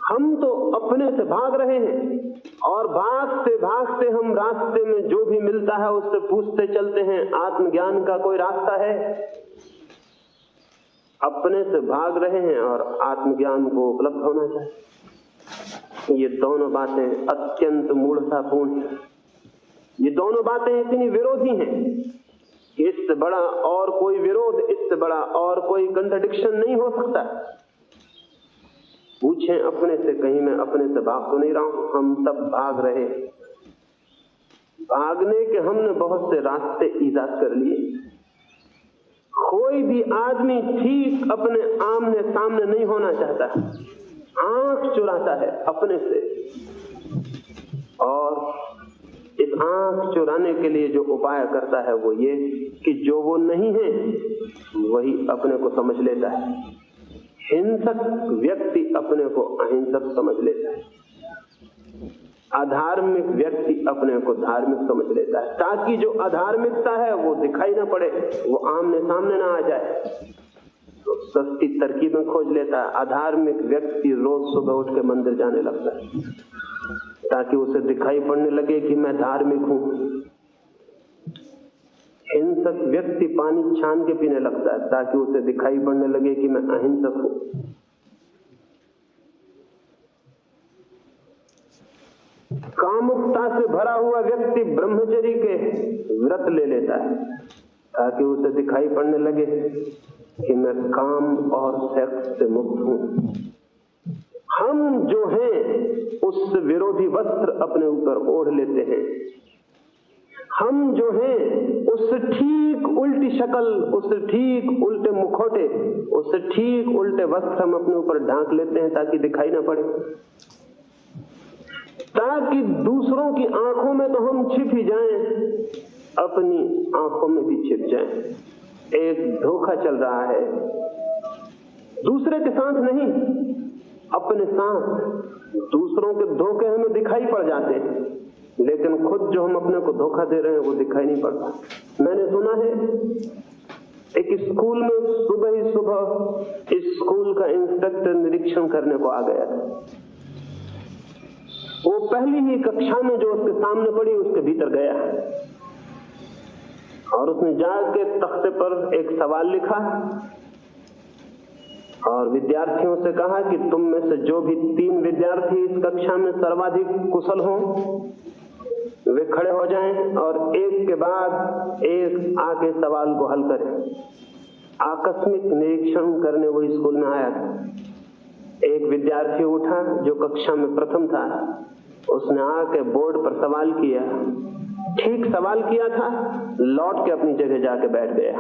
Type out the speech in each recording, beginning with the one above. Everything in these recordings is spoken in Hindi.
हम तो अपने से भाग रहे हैं और भागते भागते हम रास्ते में जो भी मिलता है उससे पूछते चलते हैं, आत्मज्ञान का कोई रास्ता है? अपने से भाग रहे हैं और आत्मज्ञान को उपलब्ध होना चाहिए। ये दोनों बातें अत्यंत मूढ़तापूर्ण हैं। ये दोनों बातें इतनी विरोधी हैं कि इससे बड़ा और कोई विरोध, इससे बड़ा और कोई कंट्राडिक्शन नहीं हो सकता। पूछें अपने से, कहीं मैं अपने से भाग तो नहीं रहा हूं? हम सब भाग रहे। भागने के हमने बहुत से रास्ते ईजाद कर लिए। कोई भी आदमी ठीक अपने आमने सामने नहीं होना चाहता, आंख चुराता है अपने से, और इस आंख चुराने के लिए जो उपाय करता है वो ये कि जो वो नहीं है वही अपने को समझ लेता है। हिंसक व्यक्ति अपने को अहिंसक समझ लेता है, अधार्मिक व्यक्ति अपने को धार्मिक समझ लेता है, ताकि जो अधार्मिकता है वो दिखाई ना पड़े, वो आमने सामने ना आ जाए। तो सस्ती तरकीबें खोज लेता है। अधार्मिक व्यक्ति रोज सुबह उठ के मंदिर जाने लगता है ताकि उसे दिखाई पड़ने लगे कि मैं धार्मिक हूं। हिंसक व्यक्ति पानी छान के पीने लगता है ताकि उसे दिखाई पड़ने लगे कि मैं अहिंसक हूं। कामुकता से भरा हुआ व्यक्ति ब्रह्मचर्य के व्रत ले लेता है ताकि उसे दिखाई पड़ने लगे कि मैं काम और सेक्स से मुक्त हूं। हम जो हैं उससे विरोधी वस्त्र अपने ऊपर ओढ़ लेते हैं। हम जो हैं उससे ठीक उल्टी शक्ल, उससे ठीक उल्टे मुखौटे, उससे ठीक उल्टे वस्त्र हम अपने ऊपर ढांक लेते हैं ताकि दिखाई ना पड़े, ताकि दूसरों की आंखों में तो हम छिप ही जाएं, अपनी आंखों में भी छिप जाएं। एक धोखा चल रहा है, दूसरे के साथ नहीं, अपने साथ। दूसरों के धोखे हमें दिखाई पड़ जाते हैं, लेकिन खुद जो हम अपने को धोखा दे रहे हैं वो दिखाई नहीं पड़ता। मैंने सुना है एक स्कूल में सुबह ही सुबह इस स्कूल का इंस्पेक्टर निरीक्षण करने को आ गया था। वो पहली ही कक्षा में जो उसके सामने पड़ी उसके भीतर गया और उसने जाके तख्ते पर एक सवाल लिखा और विद्यार्थियों से कहा कि तुम में से जो भी 3 विद्यार्थी इस कक्षा में सर्वाधिक कुशल हों वे खड़े हो जाएं और एक के बाद एक आके सवाल को हल करें। आकस्मिक निरीक्षण करने वो स्कूल में आया था। एक विद्यार्थी उठा जो कक्षा में प्रथम था, उसने आके बोर्ड पर सवाल किया, ठीक सवाल किया था, लौट के अपनी जगह जाके बैठ गया।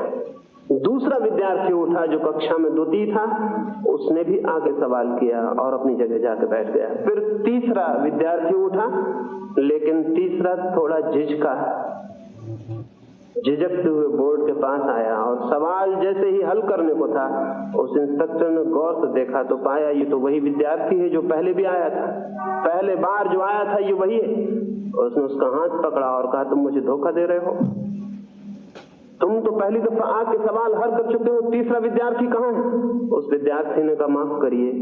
दूसरा विद्यार्थी उठा जो कक्षा में द्वितीय था, उसने भी आगे सवाल किया और अपनी जगह जाके बैठ गया। फिर तीसरा विद्यार्थी उठा, लेकिन तीसरा थोड़ा झिझकते हुए बोर्ड के पास आया और सवाल जैसे ही हल करने को था, उस इंस्पेक्टर ने गौर से देखा तो पाया ये तो वही विद्यार्थी है जो पहले भी आया था, पहले बार जो आया था ये वही है। उसने उसका हाथ पकड़ा और कहा तुम मुझे धोखा दे रहे हो, तुम तो पहली दफा आके सवाल हल कर चुके हो, तीसरा विद्यार्थी कहाँ है? उस विद्यार्थी ने कहा माफ करिए,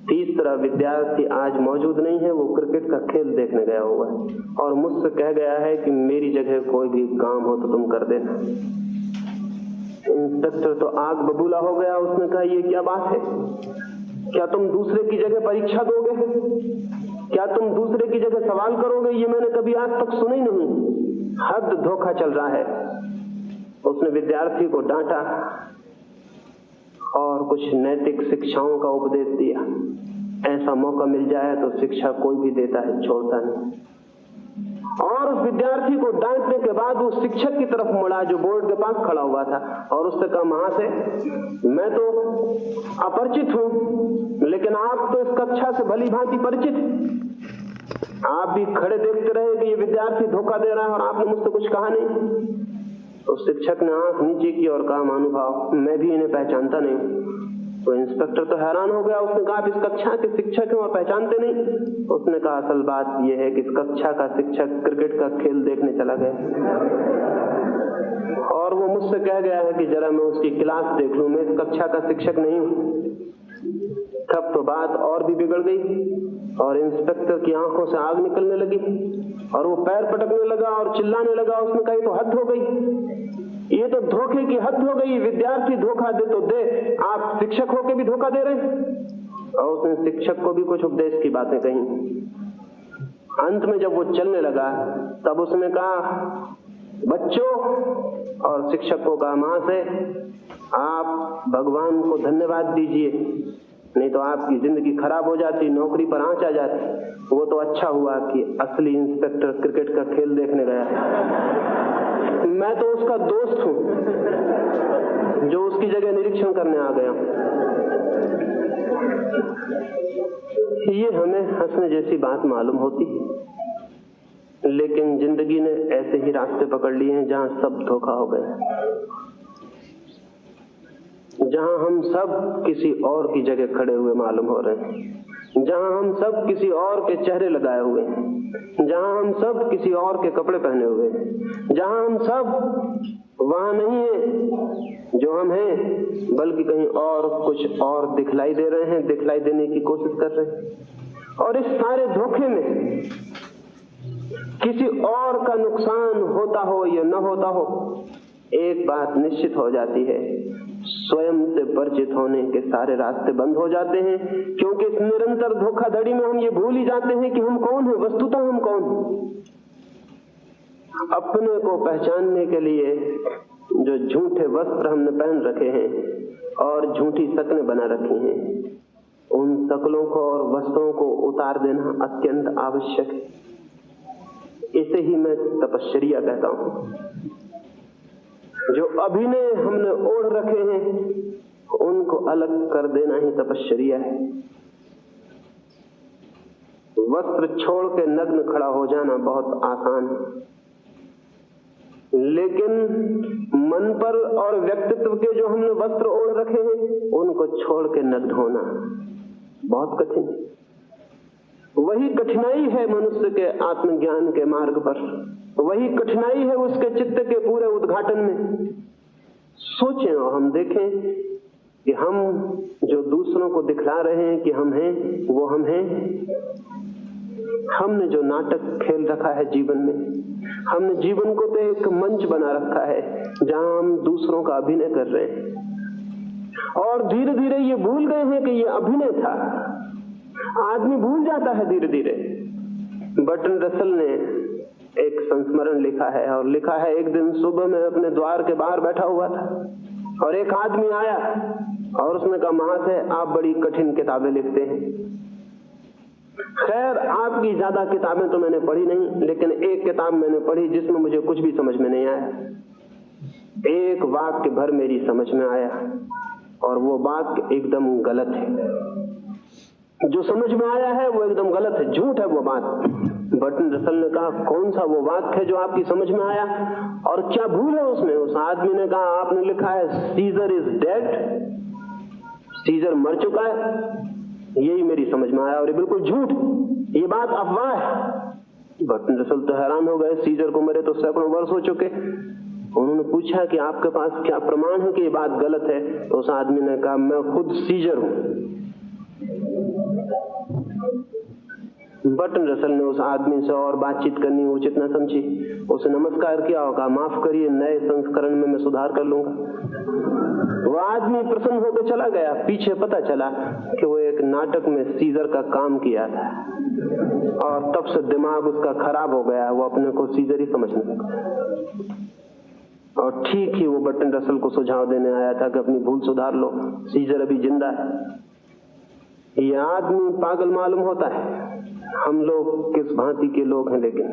तीसरा विद्यार्थी आज मौजूद नहीं है, वो क्रिकेट का खेल देखने गया हुआ है और मुझसे कह गया है कि मेरी जगह कोई भी काम हो तो तुम कर देना। इंस्पेक्टर तो आग बबूला हो गया, उसने कहा ये क्या बात है? क्या तुम दूसरे की जगह परीक्षा दोगे? क्या तुम दूसरे की जगह सवाल करोगे? ये मैंने कभी आज तक सुना ही नहीं। हद धोखा चल रहा है। उसने विद्यार्थी को डांटा और कुछ नैतिक शिक्षाओं का उपदेश दिया। ऐसा मौका मिल जाए तो शिक्षा कोई भी देता है, छोड़ता नहीं। और उस विद्यार्थी को डांटने के बाद वो शिक्षक की तरफ मुड़ा जो बोर्ड के पास खड़ा हुआ था और उससे कहा महाशय मैं तो अपरिचित हूं, लेकिन आप तो इस कक्षा से भली भांति परिचित, आप भी खड़े देखते रहे कि ये विद्यार्थी धोखा दे रहा है और आपने मुझसे कुछ कहा नहीं। तो शिक्षक ने आंख नीचे की और कहा महानुभाव मैं भी इन्हें पहचानता नहीं। तो इंस्पेक्टर तो हैरान हो गया, उसने कहा आप इस कक्षा के शिक्षक हैं और पहचानते नहीं? उसने कहा असल बात यह है कि इस कक्षा का शिक्षक क्रिकेट का खेल देखने चला गया और वो मुझसे कह गया है कि जरा मैं उसकी क्लास देख लूं, मैं इस कक्षा का शिक्षक नहीं हूं। तब तो बात और भी बिगड़ गई और इंस्पेक्टर की आंखों से आग निकलने लगी और वो पैर पटकने लगा और चिल्लाने लगा। उसने कहा, तो हद हो गई, ये तो धोखे की हद हो गई। विद्यार्थी धोखा दे तो दे, आप शिक्षक होके भी धोखा दे रहे हैं। और उसने शिक्षक को भी कुछ उपदेश की बातें कही। अंत में जब वो चलने लगा तब उसने कहा, बच्चों, और शिक्षक को कहा, मां से आप भगवान को धन्यवाद दीजिए, नहीं तो आपकी जिंदगी खराब हो जाती, नौकरी पर आंच आ जाती। वो तो अच्छा हुआ कि असली इंस्पेक्टर क्रिकेट का खेल देखने गया, मैं तो उसका दोस्त हूं जो उसकी जगह निरीक्षण करने आ गया। ये हमें हंसने जैसी बात मालूम होती, लेकिन जिंदगी ने ऐसे ही रास्ते पकड़ लिए हैं जहां सब धोखा हो गया, जहां हम सब किसी और की जगह खड़े हुए मालूम हो रहे हैं, जहां हम सब किसी और के चेहरे लगाए हुए हैं, जहां हम सब किसी और के कपड़े पहने हुए हैं, जहां हम सब वहां नहीं है जो हम हैं, बल्कि कहीं और कुछ और दिखलाई दे रहे हैं, दिखलाई देने की कोशिश कर रहे हैं। और इस सारे धोखे में किसी और का नुकसान होता हो या न होता हो, एक बात निश्चित हो जाती है, स्वयं से परिचित होने के सारे रास्ते बंद हो जाते हैं। क्योंकि इस निरंतर धोखाधड़ी में हम ये भूल ही जाते हैं कि हम कौन हैं, वस्तुतः हम कौन हैं। अपने को पहचानने के लिए जो झूठे वस्त्र हमने पहन रखे हैं और झूठी शक्लें बना रखी हैं, उन शक्लों को और वस्त्रों को उतार देना अत्यंत आवश्यक है। इसे ही मैं तपश्चर्या कहता हूं। जो अभिनय हमने ओढ़ रखे हैं उनको अलग कर देना ही तपश्चर्या है। वस्त्र छोड़ के नग्न खड़ा हो जाना बहुत आसान है, लेकिन मन पर और व्यक्तित्व के जो हमने वस्त्र ओढ़ रखे हैं उनको छोड़ के नग्न होना बहुत कठिन है। वही कठिनाई है मनुष्य के आत्मज्ञान के मार्ग पर, वही कठिनाई है उसके चित्त के पूरे उद्घाटन में। सोचें और हम देखें कि हम जो दूसरों को दिखला रहे हैं कि हम हैं, वो हम हैं। हमने जो नाटक खेल रखा है जीवन में, हमने जीवन को तो एक मंच बना रखा है जहां हम दूसरों का अभिनय कर रहे हैं और धीरे धीरे ये भूल गए हैं कि ये अभिनय था। आदमी भूल जाता है धीरे धीरे। बर्ट्रैंड रसल ने एक संस्मरण लिखा है और लिखा है, एक दिन सुबह में अपने द्वार के बाहर बैठा हुआ था और एक आदमी आया और उसने कहा, महाशय आप बड़ी कठिन किताबें लिखते हैं। खैर आपकी ज्यादा किताबें तो मैंने पढ़ी नहीं, लेकिन एक किताब मैंने पढ़ी जिसमें मुझे कुछ भी समझ में नहीं आया। एक वाक्य भर मेरी समझ में आया और वो वाक्य एकदम गलत है। जो समझ में आया है वो एकदम गलत है, झूठ है वो बात। बर्ट्रैंड रसल ने कहा, कौन सा वो वाक्य है जो आपकी समझ में आया और क्या भूल है उसमें? उस आदमी ने कहा, आपने लिखा है सीजर इज डेड, सीजर मर चुका है। यही मेरी समझ में आया और ये बिल्कुल झूठ, ये बात अफवाह है। बर्ट्रैंड रसल तो हैरान हो गए, सीजर को मरे तो सैकड़ों वर्ष हो चुके। उन्होंने पूछा कि आपके पास क्या प्रमाण है कि ये बात गलत है? तो उस आदमी ने कहा, मैं खुद सीजर हूं। बर्ट्रैंड रसल ने उस आदमी से और बातचीत करनी उचित न समझी। उसे नमस्कार किया और कहा, माफ करिए, नए संस्करण में मैं सुधार कर लूंगा। वो आदमी प्रसन्न होकर चला गया। पीछे पता चला कि वो एक नाटक में सीजर का काम किया था और तब से दिमाग उसका खराब हो गया, वो अपने को सीजर ही समझने लगा। और ठीक ही वो बर्ट्रैंड रसल को सुझाव देने आया था कि अपनी भूल सुधार लो, सीजर अभी जिंदा है। ये आदमी पागल मालूम होता है। हम लोग किस भांति के लोग हैं। लेकिन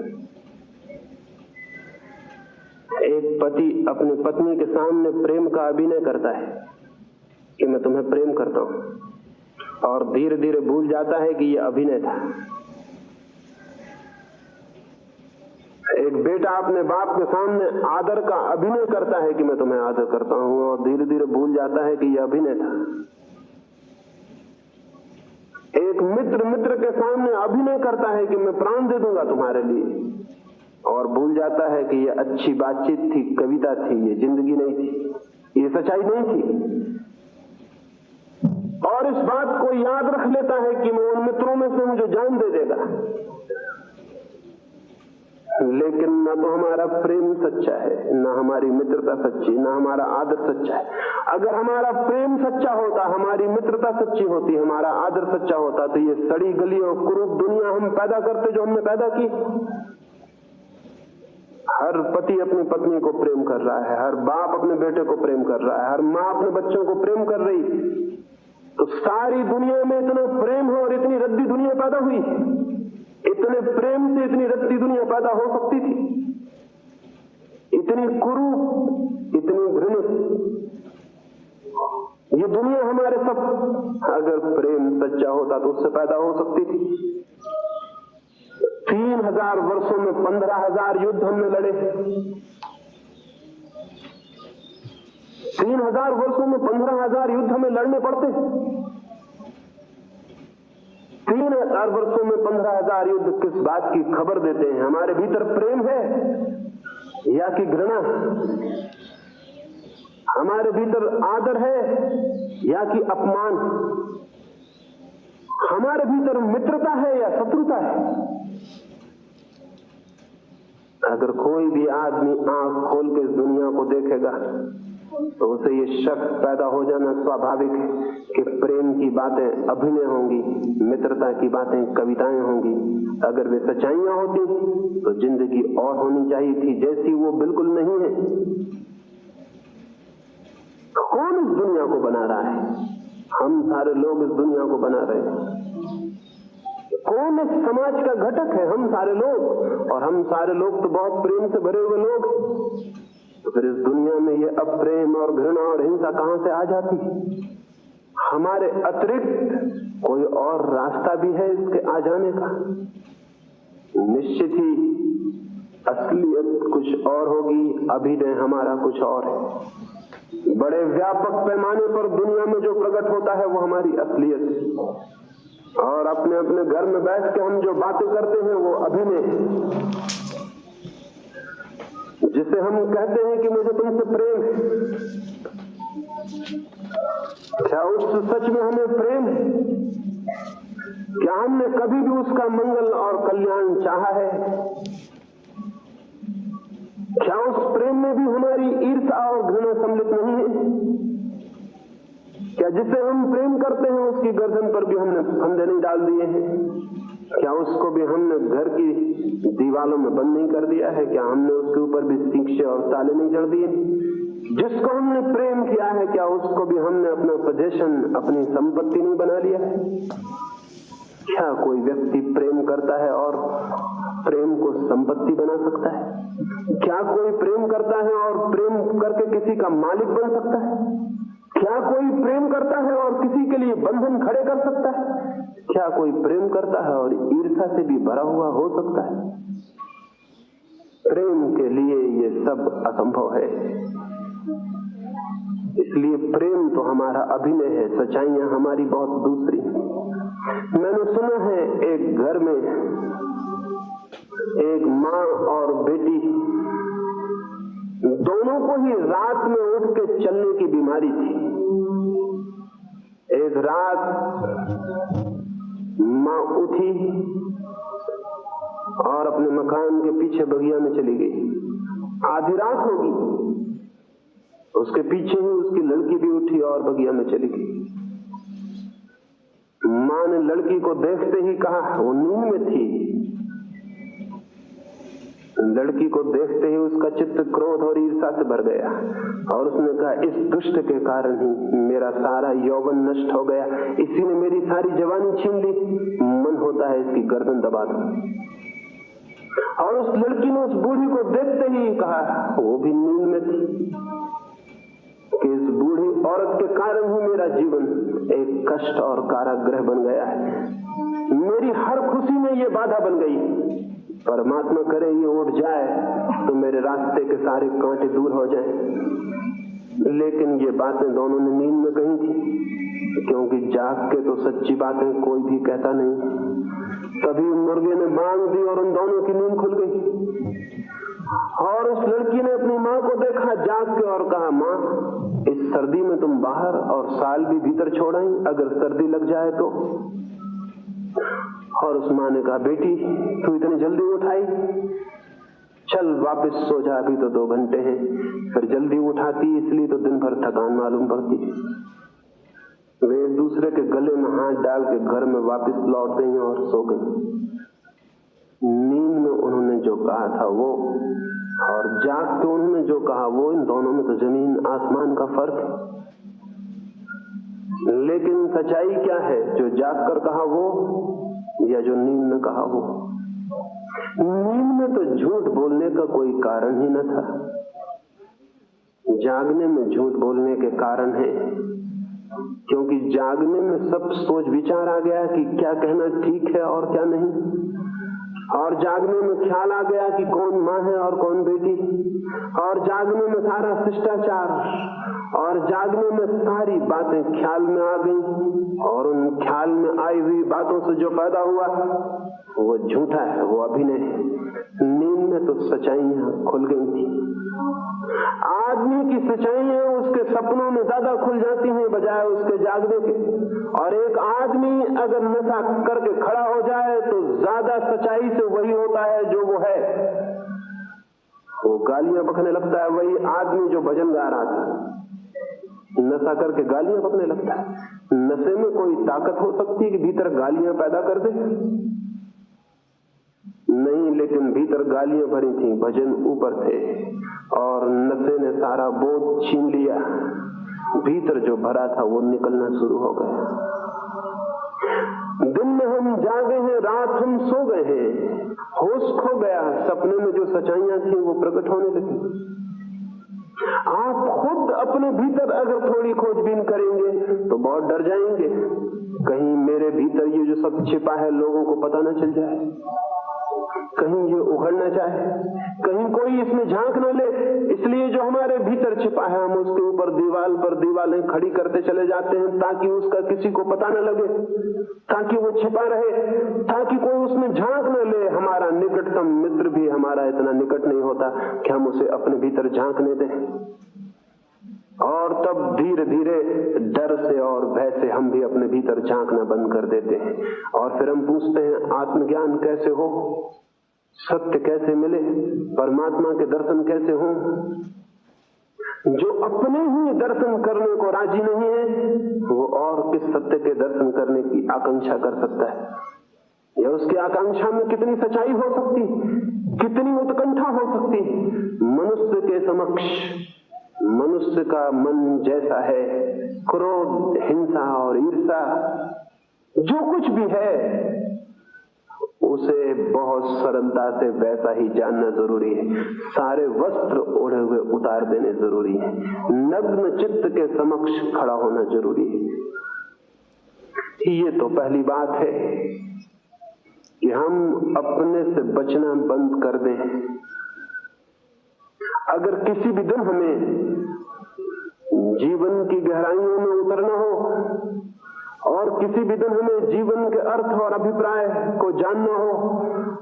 एक पति अपनी पत्नी के सामने प्रेम का अभिनय करता है कि मैं तुम्हें प्रेम करता हूं और धीरे धीरे भूल जाता है कि यह अभिनय था। एक बेटा अपने बाप के सामने आदर का अभिनय करता है कि मैं तुम्हें आदर करता हूं और धीरे धीरे भूल जाता है कि यह अभिनय था। एक मित्र के सामने अभिनय करता है कि मैं प्राण दे दूंगा तुम्हारे लिए और भूल जाता है कि ये अच्छी बातचीत थी, कविता थी, ये जिंदगी नहीं थी, ये सच्चाई नहीं थी। और इस बात को याद रख लेता है कि मैं उन मित्रों में से हूं जो जान दे देगा, लेकिन न तो हमारा प्रेम सच्चा है, न हमारी मित्रता सच्ची, न हमारा आदर सच्चा है। अगर हमारा प्रेम सच्चा होता, हमारी मित्रता सच्ची होती, हमारा आदर सच्चा होता, तो ये सड़ी गली और कुरूप दुनिया हम पैदा करते जो हमने पैदा की। हर पति अपनी पत्नी को प्रेम कर रहा है, हर बाप अपने बेटे को प्रेम कर रहा है, हर माँ अपने बच्चों को प्रेम कर रही, तो सारी दुनिया में इतना प्रेम है और इतनी रद्दी दुनिया पैदा हुई। इतने प्रेम से इतनी रद्दी दुनिया पैदा हो सकती थी, इतनी कुरूप, इतनी घृणित ये दुनिया हमारे सब, अगर प्रेम सच्चा होता तो उससे पैदा हो सकती थी। 3000 वर्षों में 15,000 युद्ध हमने लड़े। 3000 वर्षों में 15,000 युद्ध हमें लड़ने पड़ते। 3000 वर्षों में 15,000 युद्ध किस बात की खबर देते हैं? हमारे भीतर प्रेम है या कि घृणा? हमारे भीतर आदर है या कि अपमान? हमारे भीतर मित्रता है या शत्रुता है? अगर कोई भी आदमी आंख खोल के इस दुनिया को देखेगा तो उसे ये शक पैदा हो जाना स्वाभाविक है कि प्रेम की बातें अभिनय होंगी, मित्रता की बातें कविताएं होंगी। अगर वे सच्चाइयां होती तो जिंदगी और होनी चाहिए थी, जैसी वो बिल्कुल नहीं है। कौन इस दुनिया को बना रहा है? हम सारे लोग इस दुनिया को बना रहे हैं। कौन इस समाज का घटक है? हम सारे लोग, और हम सारे लोग तो बहुत प्रेम से भरे हुए लोग। तो फिर इस दुनिया में ये अप्रेम और घृणा और हिंसा कहां से आ जाती? हमारे अतिरिक्त कोई और रास्ता भी है इसके आ जाने का? निश्चित ही असलियत कुछ और होगी, अभिनय हमारा कुछ और है। बड़े व्यापक पैमाने पर दुनिया में जो प्रकट होता है वो हमारी असलियत, और अपने अपने घर में बैठ के हम जो बातें करते हैं वो अभिनय। जिसे हम कहते हैं कि मुझे तुमसे प्रेम है, क्या उस सच में हमें प्रेम है? क्या हमने कभी भी उसका मंगल और कल्याण चाहा है? क्या उस प्रेम में भी हमारी ईर्ष्या और घृणा सम्मिलित नहीं है? क्या जिसे हम प्रेम करते हैं उसकी गर्दन पर भी हमने फंदे नहीं डाल दिए हैं? क्या उसको भी हमने घर की दीवालों में बंद नहीं कर दिया है? क्या हमने उसके ऊपर भी शिक्षे और ताले नहीं जड़ दिए? जिसको हमने प्रेम किया है, क्या उसको भी हमने अपना पोजीशन, अपनी संपत्ति नहीं बना लिया है? क्या कोई व्यक्ति प्रेम करता है और प्रेम को संपत्ति बना सकता है? क्या कोई प्रेम करता है और प्रेम करके किसी का मालिक बन सकता है? क्या कोई प्रेम करता है और किसी के लिए बंधन खड़े कर सकता है? क्या कोई प्रेम करता है और ईर्ष्या से भी भरा हुआ हो सकता है? प्रेम के लिए ये सब असंभव है। इसलिए प्रेम तो हमारा अभिनय है, सच्चाइयां हमारी बहुत दूसरी। मैंने सुना है एक घर में एक माँ और बेटी दोनों को ही रात में उठ के चलने की बीमारी थी। एक रात माँ उठी और अपने मकान के पीछे बगिया में चली गई। आधी रात होगी, उसके पीछे ही उसकी लड़की भी उठी और बगिया में चली गई। माँ ने लड़की को देखते ही कहा, वो नींद में थी, लड़की को देखते ही उसका चित्त क्रोध और ईर्ष्या से भर गया और उसने कहा, इस दुष्ट के कारण ही मेरा सारा यौवन नष्ट हो गया, इसी ने मेरी सारी जवानी छीन ली, मन होता है इसकी गर्दन दबा दूं। और उस लड़की ने उस बूढ़ी को देखते ही कहा, वो भी नींद में थी, कि इस बूढ़ी औरत के कारण ही मेरा जीवन एक कष्ट और कारागृह बन गया है, मेरी हर खुशी में ये बाधा बन गई। परमात्मा करे ये उठ जाए तो मेरे रास्ते के सारे कांटे दूर हो जाएं। लेकिन ये बातें दोनों ने नींद में कही थी, क्योंकि जाग के तो सच्ची बातें कोई भी कहता नहीं। तभी मुर्गे ने बांग दी और उन दोनों की नींद खुल गई। और उस लड़की ने अपनी माँ को देखा जाग के और कहा, माँ इस सर्दी में तुम बाहर और साल भी भीतर छोड़ आई, अगर सर्दी लग जाए तो। और उस माँ ने कहा, बेटी तू इतनी जल्दी उठाई, चल वापस सो जा, अभी तो 2 घंटे हैं। फिर जल्दी उठाती इसलिए तो दिन भर थकान मालूम पड़ती। वे एक दूसरे के गले में हाथ डाल के घर में वापस लौट गई और सो गई। नींद में उन्होंने जो कहा था वो, और जाग के उन्होंने जो कहा वो, इन दोनों में तो जमीन आसमान का फर्क है। लेकिन सच्चाई क्या है, जो जाग कर कहा वो या जो नींद में कहा वो? नींद में तो झूठ बोलने का कोई कारण ही न था, जागने में झूठ बोलने के कारण है, क्योंकि जागने में सब सोच विचार आ गया कि क्या कहना ठीक है और क्या नहीं। और जागने में ख्याल आ गया कि कौन माँ है और कौन बेटी, और जागने में सारा शिष्टाचार, और जागने में सारी बातें ख्याल में आ गई, और उन ख्याल में आई हुई बातों से जो पैदा हुआ वो झूठा है, वो अभिनय है। नींद में तो सच्चाइयां खुल गई थी। आदमी की सच्चाइयां उसके सपनों में ज्यादा खुल जाती हैं बजाय उसके जागने के। और एक आदमी अगर नशा करके खड़ा हो जाए तो ज्यादा सच्चाई से वही होता है जो वो है। वो गालियां बकने लगता है, वही आदमी जो भजन गा रहा था नशा करके गालियां बकने लगता है। नशे में कोई ताकत हो सकती है कि भीतर गालियां पैदा कर दे? नहीं, लेकिन भीतर गालियां भरी थी, भजन ऊपर थे, और नशे ने सारा बोध छीन लिया। भीतर जो भरा था वो निकलना शुरू हो गया। दिन में हम जागे हैं, रात हम सो गए हैं, होश खो गया, सपने में जो सच्चाइयां थी वो प्रकट होने लगी। आप खुद अपने भीतर अगर थोड़ी खोजबीन करेंगे तो बहुत डर जाएंगे, कहीं मेरे भीतर ये जो सब छिपा है लोगों को पता न चल जाए, कहीं ये उघड़ना चाहे, कहीं कोई इसमें झांक न ले। इसलिए जो हमारे भीतर छिपा है हम उसके ऊपर दीवाल पर दीवालें खड़ी करते चले जाते हैं ताकि उसका किसी को पता न लगे, ताकि वो छिपा रहे, ताकि कोई उसमें झांक न ले। हमारा निकटतम मित्र भी हमारा इतना निकट नहीं होता कि हम उसे अपने भीतर झांकने दें। और तब धीरे धीरे डर से और भय से हम भी अपने भीतर झांकना बंद कर देते हैं। और फिर हम पूछते हैं आत्मज्ञान कैसे हो, सत्य कैसे मिले, परमात्मा के दर्शन कैसे हों? जो अपने ही दर्शन करने को राजी नहीं है वो और किस सत्य के दर्शन करने की आकांक्षा कर सकता है? या उसकी आकांक्षा में कितनी सच्चाई हो सकती, कितनी उत्कंठा हो सकती? मनुष्य के समक्ष मनुष्य का मन जैसा है, क्रोध, हिंसा और ईर्ष्या जो कुछ भी है उसे बहुत सरलता से वैसा ही जानना जरूरी है। सारे वस्त्र ओढ़े हुए उतार देने जरूरी है, नग्न चित्त के समक्ष खड़ा होना जरूरी है। ये तो पहली बात है कि हम अपने से बचना बंद कर दें। अगर किसी भी दिन हमें जीवन की गहराइयों में उतरना हो और किसी भी दिन हमें जीवन के अर्थ और अभिप्राय को जानना हो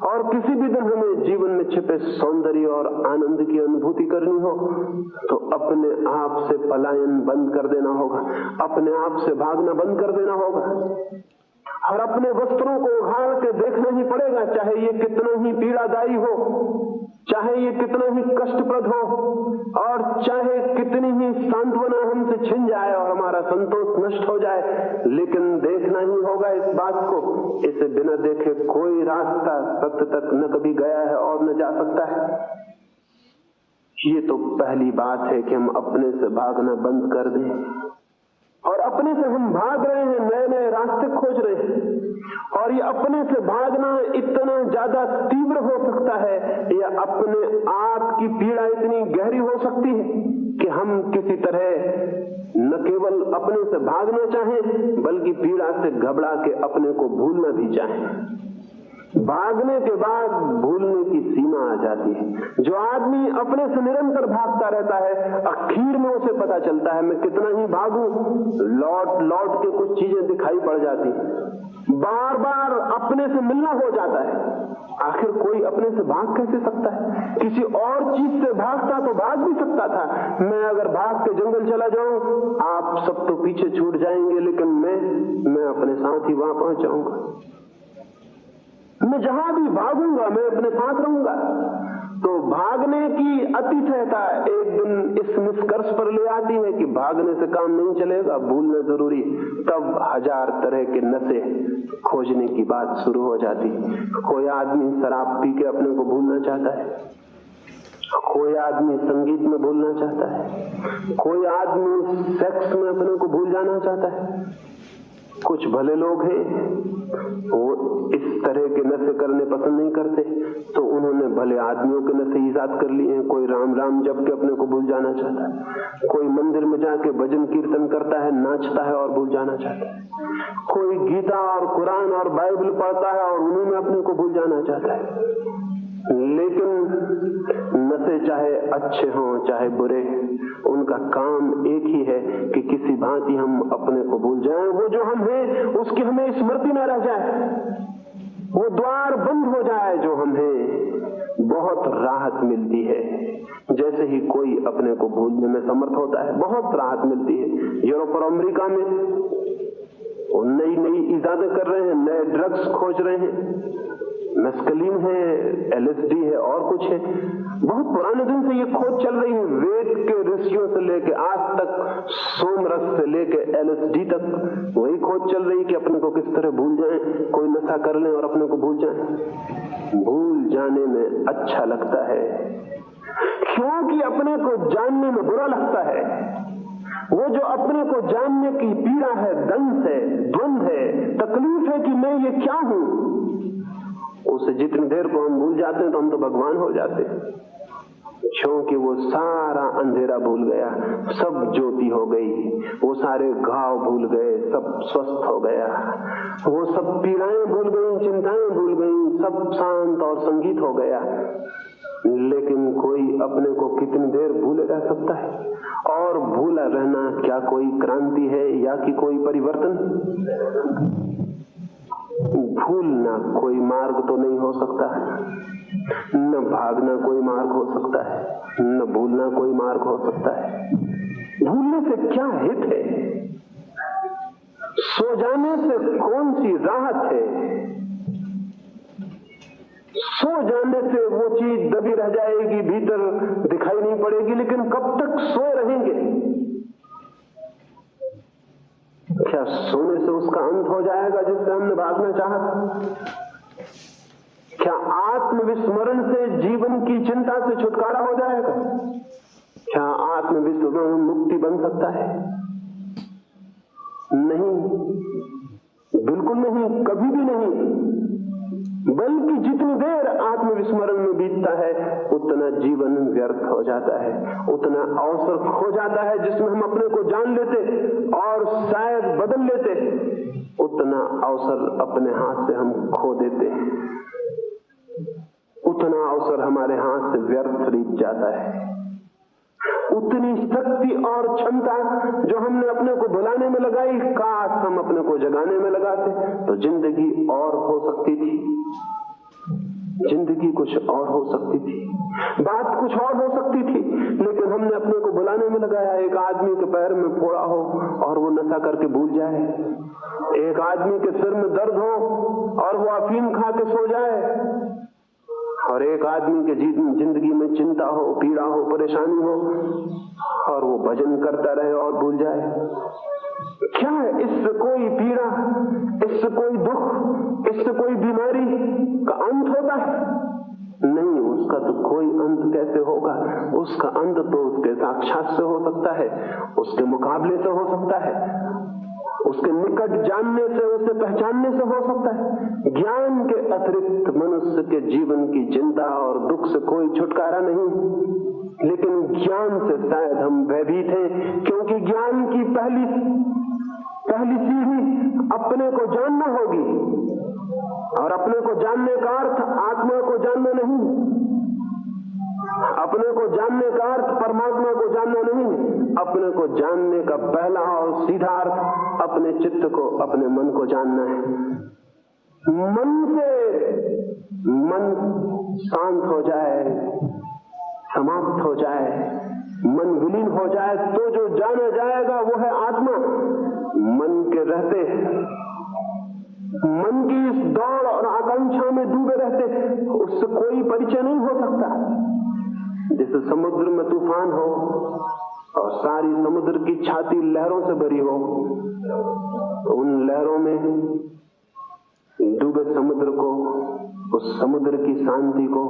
और किसी भी दिन हमें जीवन में छिपे सौंदर्य और आनंद की अनुभूति करनी हो तो अपने आप से पलायन बंद कर देना होगा, अपने आप से भागना बंद कर देना होगा और अपने वस्त्रों को उघाड़ के देखना ही पड़ेगा, चाहे ये कितना ही पीड़ादायी हो, चाहे ये कितना ही कष्टप्रद हो और चाहे कितनी ही सांत्वना हमसे छिन जाए और हमारा संतोष नष्ट हो जाए, लेकिन देखना ही होगा इस बात को। इसे बिना देखे कोई रास्ता सत्य तक न कभी गया है और न जा सकता है। ये तो पहली बात है कि हम अपने से भागना बंद कर दें और अपने से हम भाग रहे हैं, नए नए रास्ते खोज रहे हैं और ये अपने से भागना इतना ज्यादा तीव्र हो सकता है या अपने आप की पीड़ा इतनी गहरी हो सकती है कि हम किसी तरह न केवल अपने से भागना चाहें बल्कि पीड़ा से घबरा के अपने को भूलना भी चाहें। भागने के बाद भूलने की सीमा आ जाती है। जो आदमी अपने से निरंतर भागता रहता है, आखिर में उसे पता चलता है मैं कितना ही भागूं, लौट लौट के कुछ चीजें दिखाई पड़ जाती, बार बार अपने से मिलना हो जाता है। आखिर कोई अपने से भाग कैसे सकता है? किसी और चीज से भागता तो भाग भी सकता था। मैं अगर भाग के जंगल चला जाऊं, आप सब तो पीछे छूट जाएंगे, लेकिन मैं अपने साथ ही वहां पहुंच जाऊंगा। मैं जहां भी भागूंगा मैं अपने साथ रहूंगा। तो भागने की अतिशयता एक दिन इस निष्कर्ष पर ले आती है कि भागने से काम नहीं चलेगा, भूलना जरूरी। तब हजार तरह के नशे खोजने की बात शुरू हो जाती। कोई आदमी शराब पी के अपने को भूलना चाहता है, कोई आदमी संगीत में भूलना चाहता है, कोई आदमी सेक्स में अपने को भूल जाना चाहता है। कुछ भले लोग हैं वो इस तरह के नशे करने पसंद नहीं करते, तो उन्होंने भले आदमियों के नशे ईजाद कर लिए हैं। कोई राम राम जप के अपने को भूल जाना चाहता है, कोई मंदिर में जाके भजन कीर्तन करता है, नाचता है और भूल जाना चाहता है, कोई गीता और कुरान और बाइबल पढ़ता है और उन्हीं में अपने को भूल जाना चाहता है। लेकिन नशे चाहे अच्छे हों चाहे बुरे, उनका काम एक ही है कि किसी भांति हम अपने को भूल जाएं। वो जो हम हैं उसकी हमें स्मृति न रह जाए, वो द्वार बंद हो जाए जो हम हैं। बहुत राहत मिलती है जैसे ही कोई अपने को भूलने में समर्थ होता है, बहुत राहत मिलती है। यूरोप और अमेरिका में वो नई नई इजादें कर रहे हैं, नए ड्रग्स खोज रहे हैं, मेस्कलीन है, एलएसडी है और कुछ है। बहुत पुराने दिन से ये खोज चल रही है। वेद के ऋषियों से लेके आज तक, सोमरस से लेके एलएसडी तक वही खोज चल रही कि अपने को किस तरह भूल जाएं। कोई नशा कर लें और अपने को भूल जाएं। भूल जाने में अच्छा लगता है क्योंकि अपने को जानने में बुरा लगता है। वो जो अपने को जानने की पीड़ा है, दंश है, द्वंद है, तकलीफ है कि मैं ये क्या हूं, उसे जितनी देर को हम भूल जाते हैं तो हम तो भगवान हो जाते हैं, क्योंकि वो सारा अंधेरा भूल गया, सब ज्योति हो गई, वो सारे घाव भूल गए, सब स्वस्थ हो गया, वो सब पीड़ाएं भूल गई, चिंताएं भूल गई, सब शांत और संगीत हो गया। लेकिन कोई अपने को कितनी देर भूले रह सकता है? और भूला रहना क्या कोई क्रांति है या कि कोई परिवर्तन? भूलना कोई मार्ग तो नहीं हो सकता, न भागना कोई मार्ग हो सकता है, न भूलना कोई मार्ग हो सकता है। भूलने से क्या हित है? सो जाने से कौन सी राहत है? सो जाने से वो चीज दबी रह जाएगी, भीतर दिखाई नहीं पड़ेगी, लेकिन कब तक सोए रहेंगे? क्या सोने से उसका अंत हो जाएगा जिससे हमने भागना चाहा? क्या आत्मविस्मरण से जीवन की चिंता से छुटकारा हो जाएगा? क्या आत्मविस्मरण मुक्ति बन सकता है? नहीं, बिल्कुल नहीं, कभी भी नहीं। बल्कि जितनी देर आत्मविस्मरण में बीतता है उतना जीवन व्यर्थ हो जाता है, उतना अवसर खो जाता है जिसमें हम अपने को जान लेते और शायद बदल लेते, उतना अवसर अपने हाथ से हम खो देते, उतना अवसर हमारे हाथ से व्यर्थ बीत जाता है। उतनी शक्ति और क्षमता जो हमने अपने को भुलाने में लगाई, काश हम अपने को जगाने में लगाते तो जिंदगी और हो सकती थी, जिंदगी कुछ और हो सकती थी, बात कुछ और हो सकती थी। लेकिन हमने अपने को भुलाने में लगाया। एक आदमी के पैर में फोड़ा हो और वो नशा करके भूल जाए, एक आदमी के सिर में दर्द हो और वो अफीम खा के सो जाए, और एक आदमी के जिंदगी में चिंता हो, पीड़ा हो, परेशानी हो और वो भजन करता रहे और भूल जाए। क्या है इससे कोई पीड़ा, इससे कोई दुख, इससे कोई बीमारी का अंत होता है? नहीं, उसका तो कोई अंत कैसे होगा? उसका अंत तो उसके साक्षात से हो सकता है, उसके मुकाबले से हो सकता है, उसके निकट जानने से, उसे पहचानने से हो सकता है। ज्ञान के अतिरिक्त मनुष्य के जीवन की चिंता और दुख से कोई छुटकारा नहीं। लेकिन ज्ञान से शायद हम भयभीत हैं, क्योंकि ज्ञान की पहली सीढ़ी अपने को जानना होगी। और अपने को जानने का अर्थ आत्मा को जानना नहीं, अपने को जानने का अर्थ परमात्मा को जानना नहीं, अपने को जानने का पहला और सीधा अर्थ अपने चित्त को, अपने मन को जानना है। मन से मन शांत हो जाए, समाप्त हो जाए, मन विलीन हो जाए तो जो जाना जाएगा वो है आत्मा। मन के रहते, मन की इस दौड़ और आकांक्षा में डूबे रहते उससे कोई परिचय नहीं हो सकता। जैसे समुद्र में तूफान हो और सारी समुद्र की छाती लहरों से भरी हो, तो उन लहरों में डूबे समुद्र को, उस समुद्र की शांति को,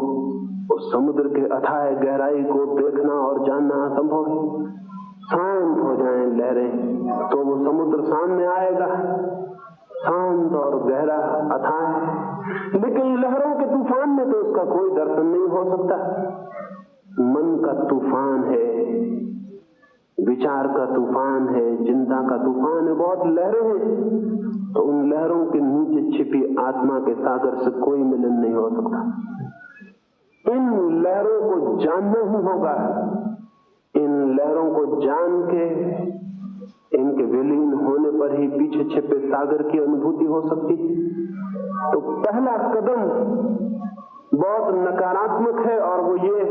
उस समुद्र के अथाह गहराई को देखना और जानना असंभव है। शांत हो जाएं लहरें तो वो समुद्र सामने आएगा, शांत और गहरा अथाह। लेकिन लहरों के तूफान में तो उसका कोई दर्शन नहीं हो सकता। मन का तूफान है, विचार का तूफान है, चिंता का तूफान है, बहुत लहरें हैं। तो उन लहरों के नीचे छिपी आत्मा के सागर से कोई मिलन नहीं हो सकता। इन लहरों को जानना ही होगा। इन लहरों को जान के इनके विलीन होने पर ही पीछे छिपे सागर की अनुभूति हो सकती। तो पहला कदम बहुत नकारात्मक है और वो ये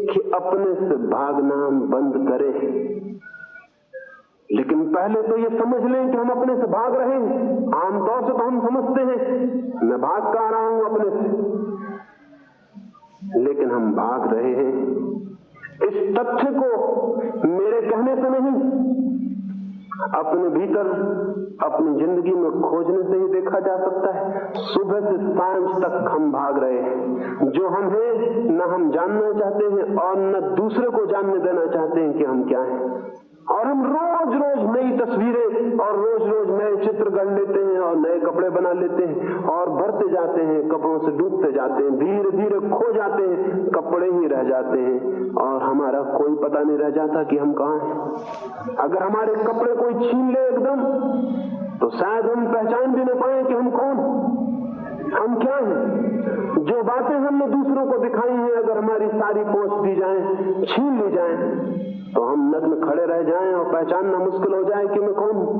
कि अपने से भागना बंद करें। लेकिन पहले तो ये समझ लें कि हम अपने से भाग रहे हैं। आमतौर से तो हम समझते हैं मैं भाग कर रहा हूं अपने से, लेकिन हम भाग रहे हैं। इस तथ्य को मेरे कहने से नहीं, अपने भीतर अपनी जिंदगी में खोजने से ही देखा जा सकता है। सुबह से सांझ तक हम भाग रहे हैं। जो हम हैं न हम जानना चाहते हैं और न दूसरे को जानने देना चाहते हैं कि हम क्या हैं। और हम रोज रोज नई तस्वीरें और रोज रोज नए चित्र गढ़ लेते हैं और नए कपड़े बना लेते हैं और भरते जाते हैं, कपड़ों से डूबते जाते हैं, धीरे धीरे खो जाते हैं, कपड़े ही रह जाते हैं और हमारा कोई पता नहीं रह जाता कि हम कहाँ हैं। अगर हमारे कपड़े कोई छीन ले एकदम तो शायद हम पहचान भी न पाए कि हम कौन, हम क्या हैं। जो बातें हमने दूसरों को दिखाई हैं अगर हमारी सारी पोंछ दी जाए, छीन ली जाए, तो हम नग्न खड़े रह जाएं और पहचानना मुश्किल हो जाए कि मैं कौन हूं।